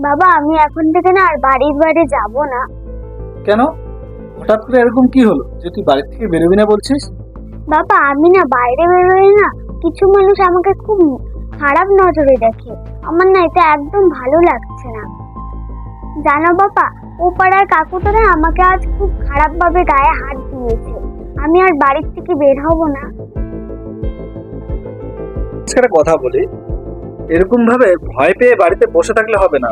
বাবা, আমি এখন থেকে না আর বাড়ির বাইরে যাব না। কেন? হঠাৎ করে এরকম কি হলো যে তুই বাড়ি থেকে বেরোবি না বলছিস? বাবা, আমি না বাইরে বেরোলে না কিছু মানুষ আমাকে খুব খারাপ নজরে দেখে। আমার না এটা একদম ভালো লাগছে না। জানো বাবা, ও পাড়ার কাকুটা না আমাকে আজ খুব খারাপ ভাবে গায়ে হাত দিয়েছে। আমি আর বাড়ির থেকে বের হব না। একটা কথা বলি, এরকম ভাবে ভয় পেয়ে বাড়িতে বসে থাকলে হবে না।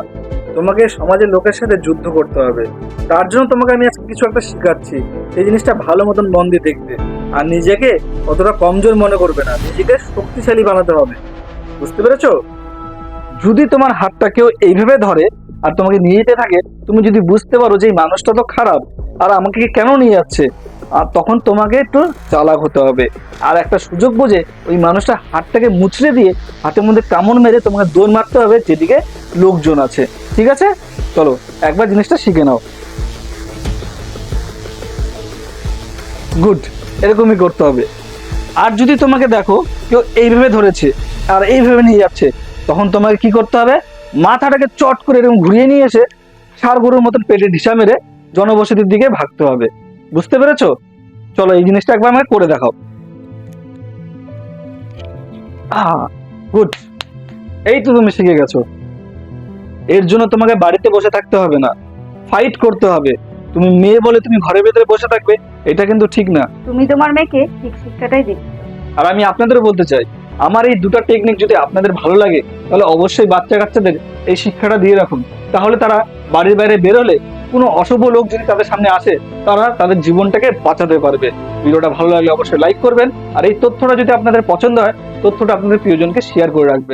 তোমাকে সমাজের লোকের সাথে যুদ্ধ করতে হবে। তার জন্য তোমাকে আমি আজকে কিছু একটা শেখাচ্ছি। সেই জিনিসটা ভালো মতন মন দিয়ে দেখবে। আর নিজেকে অতটা কমজোর মনে করবে না, নিজেকে শক্তিশালী বানাতে হবে। বুঝতে পেরেছো? যদি তোমার হাতটা কেউ এইভাবে ধরে আর তোমাকে নিয়ে যেতে থাকে, তুমি যদি বুঝতে পারো যে এই মানুষটা তো খারাপ আর আমাকে কেন নিয়ে যাচ্ছে, আর তখন তোমাকে একটু চালাক হতে হবে। আর একটা সুযোগ বুঝে ওই মানুষটা হাতটাকে মুচড়ে দিয়ে হাতের মধ্যে কামড় মেরে তোমাকে দৌড় মারতে হবে যেদিকে লোকজন আছে। ঠিক আছে? চলো একবার জিনিসটা শিখে নাও। গুড, এরকমই করতে হবে। আর যদি তোমাকে দেখো কেউ এইভাবে ধরেছে আর এইভাবে নিয়ে যাচ্ছে, তখন তোমাকে কি করতে হবে? মাথাটাকে চট করে এরকম ঘুরিয়ে নিয়ে এসে ষাঁড় গরুর মতন পেটে ঢিসা মেরে জনবসতির দিকে ভাগতে হবে। বুঝতে পেরেছো? চলো এই জিনিসটা একবার আমাকে করে দেখাও। গুড, এই তো তুমি শিখে গেছো। এর জন্য তোমাকে বাড়িতে বসে থাকতে হবে না, ফাইট করতে হবে। তুমি মেয়ে বলে তুমি ঘরের ভেতরে বসে থাকবে, এটা কিন্তু ঠিক না। তুমি তোমার মেয়েকে ঠিক শিক্ষাটাই দিচ্ছ। আর আমি আপনাদেরও বলতে চাই, আমার এই দুটো টেকনিক যদি আপনাদের ভালো লাগে তাহলে অবশ্যই বাচ্চা কাচ্চাদের এই শিক্ষাটা দিয়ে রাখুন। তাহলে তারা বাড়ির বাইরে বেরোলে কোনো অশুভ লোক যদি তাদের সামনে আসে, তারা তাদের জীবনটাকে বাঁচাতে পারবে। ভিডিওটা ভালো লাগলে অবশ্যই লাইক করবেন। আর এই তথ্যটা যদি আপনাদের পছন্দ হয়, তথ্যটা আপনাদের প্রিয়জনকে শেয়ার করে রাখবেন।